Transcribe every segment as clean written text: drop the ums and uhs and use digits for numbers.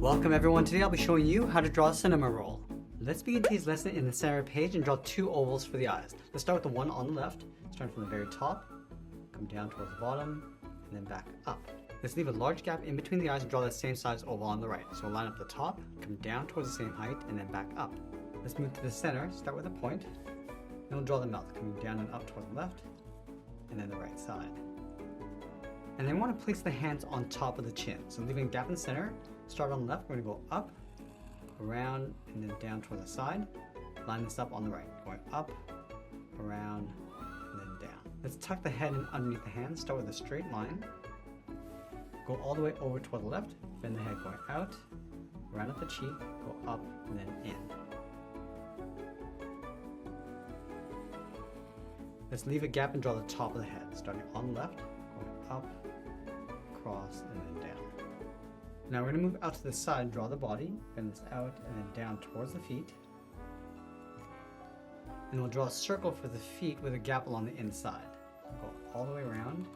Welcome everyone. Today I'll be showing you how to draw a Cinnamoroll. Let's begin today's lesson in the center of the page and draw two ovals for the eyes. Let's start with the one on the left, starting from the very top, come down towards the bottom, and then back up. Let's leave a large gap in between the eyes and draw that same size oval on the right. So we'll line up the top, come down towards the same height, and then back up. Let's move to the center, start with a point, and we'll draw the mouth, coming down and up towards the left, and then the right side. And then we want to place the hands on top of the chin. So leaving a gap in the center, start on the left, we're going to go up, around, and then down toward the side. Line this up on the right, going up, around, and then down. Let's tuck the head in underneath the hands, start with a straight line. Go all the way over toward the left, bend the head going out, around at the cheek, go up, and then in. Let's leave a gap and draw the top of the head, starting on the left, going up, across, and then down. Now we're going to move out to the side, draw the body, bend this out, and then down towards the feet. And we'll draw a circle for the feet with a gap along the inside. Go all the way around,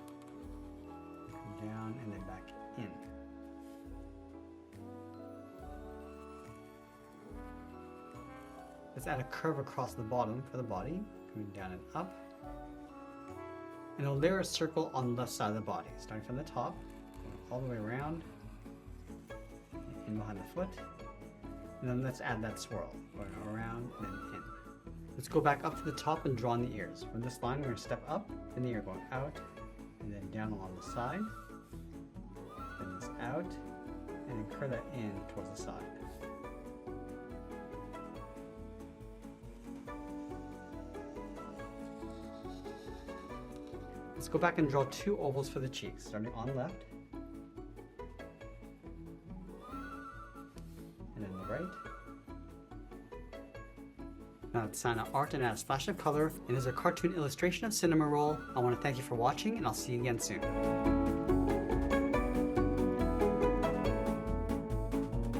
come down, and then back in. Let's add a curve across the bottom for the body, coming down and up. And we'll layer a circle on the left side of the body, starting from the top, going all the way around, in behind the foot. And then let's add that swirl, going around and then in. Let's go back up to the top and draw in the ears. From this line, we're going to step up, and the ear going out, and then down along the side. Bend this out, and then curve that in towards the side. Let's go back and draw two ovals for the cheeks, starting on the left, and then the right. Now let's sign our art and add a splash of color, and as a cartoon illustration of Cinnamoroll. I want to thank you for watching, and I'll see you again soon.